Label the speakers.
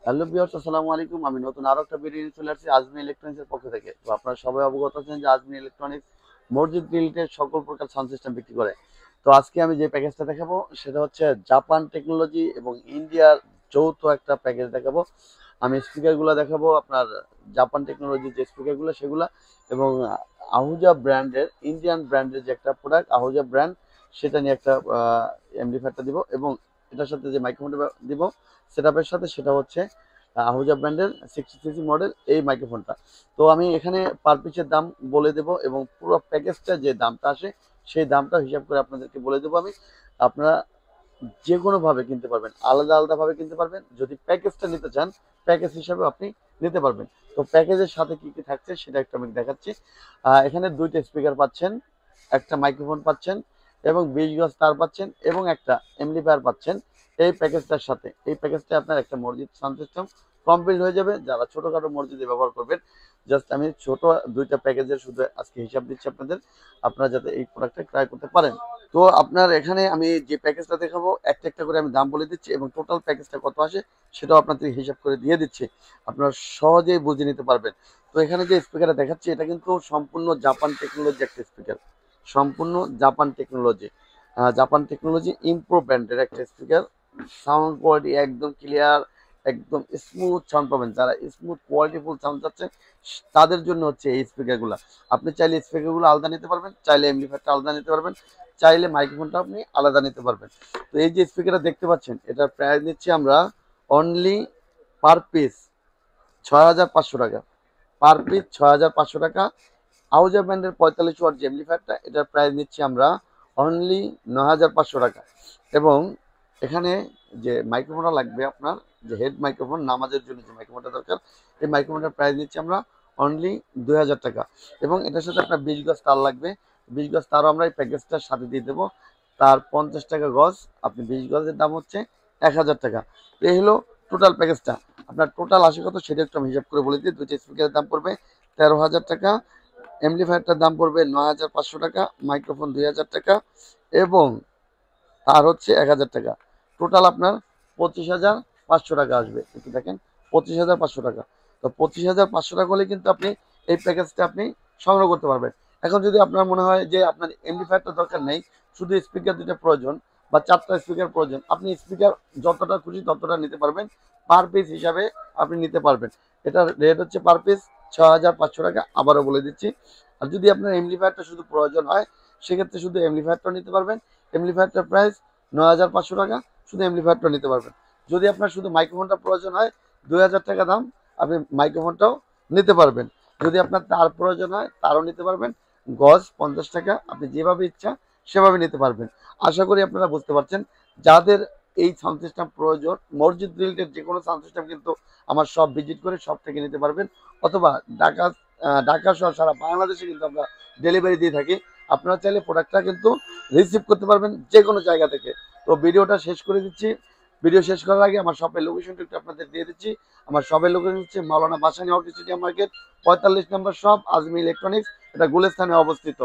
Speaker 1: Hello viewers, আসসালামু আলাইকুম। আমি নতুন আরো একটা ভিডিও নিয়ে চলে আসছি আজমি ইলেকট্রনিক্স এর পক্ষ থেকে। তো আপনারা সবাই অবগত আছেন যে আজমি ইলেকট্রনিক্স মসজিদ রিলেটেড সকল প্রকার সাউন্ড সিস্টেম বিক্রি করে। তো আজকে আমি যে প্যাকেজটা দেখাবো সেটা হচ্ছে জাপান টেকনোলজি এবং ইন্ডিয়ার যৌথ একটা প্যাকেজ দেখাবো। আমি স্পিকারগুলো দেখাবো আপনার জাপান টেকনোলজির যে স্পিকারগুলো সেগুলা, এবং আহুজা ব্র্যান্ডের ইন্ডিয়ান ব্র্যান্ডের যে একটা প্রোডাক্ট আহুজা ব্র্যান্ড, সেটা নিয়ে একটা এমপ্লিফায়ারটা দিব, এবং এটার সাথে যে মাইক্রোফোনটা দিব সেটআপের সাথে, সেটা হচ্ছে আহুজা ব্র্যান্ডের 60 সিসি মডেল এই মাইক্রোফোনটা। তো আমি এখানে পার পিসের দাম বলে দেব, এবং পুরো প্যাকেজটা যে দামটা আসে সেই দামটা হিসাব করে আপনাদেরকে বলে দেবো আমি। আপনারা যে কোনোভাবে কিনতে পারবেন, আলাদা আলাদাভাবে কিনতে পারবেন। যদি প্যাকেজটা নিতে চান, প্যাকেজ হিসাবে আপনি নিতে পারবেন। তো প্যাকেজের সাথে কি কি থাকছে সেটা একটা আমি দেখাচ্ছি। এখানে দুইটা স্পিকার পাচ্ছেন, একটা মাইক্রোফোন পাচ্ছেন, এবং 20 গজ তার পাচ্ছেন, এবং একটা এমপ্লিফায়ার পাচ্ছেন। এই প্যাকেজটার সাথে, এই প্যাকেজটা আপনার একটা মসজিদ সাউন্ড সিস্টেম কমপ্লিট হয়ে যাবে। যারা ছোটোখাটো মসজিদে ব্যবহার করবেন, জাস্ট আমি ছোট দুইটা প্যাকেজের শুধু আজকে হিসাব দিচ্ছি আপনাদের, আপনারা যাতে এই প্রোডাক্টটা ক্রয় করতে পারেন। তো আপনার এখানে আমি যে প্যাকেজটা দেখাবো একটা একটা করে আমি দাম বলে দিচ্ছি, এবং টোটাল প্যাকেজটা কত আসে সেটাও আপনাদের হিসাব করে দিয়ে দিচ্ছি, আপনারা সহজেই বুঝে নিতে পারবেন। তো এখানে যে স্পিকারটা দেখাচ্ছি এটা কিন্তু সম্পূর্ণ জাপান টেকনোলজি একটা স্পিকার, সম্পূর্ণ জাপান টেকনোলজি, জাপান টেকনোলজি ইম্প্রো ব্র্যান্ডের একটা স্পিকার। সাউন্ড কোয়ালিটি একদম ক্লিয়ার, একদম স্মুথ সাউন্ড পাবেন। যারা স্মুথ কোয়ালিটিফুল সাউন্ড চাচ্ছেন তাদের জন্য হচ্ছে এই স্পিকারগুলো। আপনি চাইলে স্পিকারগুলো আলাদা নিতে পারবেন, চাইলে এমপ্লিফায়ারটা আলাদা নিতে পারবেন, চাইলে মাইক্রোফোনটা আপনি আলাদা নিতে পারবেন। তো এই যে স্পিকারটা দেখতে পাচ্ছেন এটার প্রাইস নিচ্ছি আমরা অনলি পার পিস 6,500 টাকা। পার পিস 6,500 টাকা। আউজা ব্র্যান্ডের 45 ওয়াট যে এমপ্লিফায়ারটা, এটার প্রাইস নিচ্ছি আমরা অনলি 9,500 টাকা। এবং এখানে যে মাইক্রোফোনটা লাগবে আপনার, যে হেড মাইক্রোফোন, নামাজের জন্য যে মাইক্রোফোনটা দরকার, এই মাইক্রোফোনটার প্রাইস নিচ্ছি আমরা অনলি 2,000 টাকা। এবং এটার সাথে আপনার 20 গজ তার লাগবে, 20 গজ তারও আমরা এই প্যাকেজটার সাথে দিয়ে দেবো। তার 50 টাকা গজ, আপনি 20 গজের দাম হচ্ছে 1,000 টাকা। তো এই হলো টোটাল প্যাকেজটা। আপনার টোটাল আসে কত সেটা একটু আমি হিসাব করে বলে দিই। দুইটা স্পিকারের দাম পড়বে 13,000 টাকা, এমপ্লিফায়ারটার দাম পড়বে 9,500 টাকা, মাইক্রোফোন 2,000 টাকা, এবং তার হচ্ছে 1,000 টাকা। টোটাল আপনার 25,500 টাকা আসবে। একটু দেখেন, 25,500 টাকা। তো 25,500 টাকা হলে কিন্তু আপনি এই প্যাকেজটা আপনি সংগ্রহ করতে পারবেন। এখন যদি আপনার মনে হয় যে আপনার এমপ্লিফায়ারটা দরকার নেই, শুধু স্পিকার দুটো প্রয়োজন বা 4টা স্পিকার প্রয়োজন, আপনি স্পিকার যতটা খুশি ততটা নিতে পারবেন, পার পিস হিসাবে আপনি নিতে পারবেন। এটার রেট হচ্ছে পার পিস 6,500 টাকা, আবারও বলে দিচ্ছি। আর যদি আপনার এমপ্লিফায়ারটা শুধু প্রয়োজন হয়, সেক্ষেত্রে শুধু এমপ্লিফায়ারটাও নিতে পারবেন। এমপ্লিফায়ারটার প্রাইস 9,500 টাকা, শুধু এমপ্লিফায়ারটা নিতে পারবেন। যদি আপনার শুধু মাইক্রোফোনটা প্রয়োজন হয়, 2,000 টাকা দাম, আপনি মাইক্রোফোনটাও নিতে পারবেন। যদি আপনার তার প্রয়োজন হয় তারও নিতে পারবেন, গজ 50 টাকা, আপনি যেভাবে ইচ্ছা সেভাবে নিতে পারবেন। আশা করি আপনারা বুঝতে পারছেন। যাদের এই সাউন্ড সিস্টেম প্রয়োজন, মসজিদ রিলেটেড যে কোনো সাউন্ড সিস্টেম কিন্তু আমার সব ভিজিট করে সব থেকে নিতে পারবেন, অথবা ঢাকা ঢাকা সহ সারা বাংলাদেশে কিন্তু আমরা ডেলিভারি দিয়ে থাকি। আপনারা চাইলে প্রোডাক্টটা কিন্তু রিসিভ করতে পারবেন যে কোনো জায়গা থেকে। তো ভিডিওটা শেষ করে দিচ্ছি। ভিডিও শেষ করার আগে আমার শপের লোকেশনটা একটু আপনাদের দিয়ে দিচ্ছি। আমার শপের লোকেশন হচ্ছে মাওলানা ভাসানী হক স্টেডিয়াম মার্কেট, 45 নম্বর শপ, আজমি ইলেকট্রনিক্স। এটা গুলিস্তানে অবস্থিত।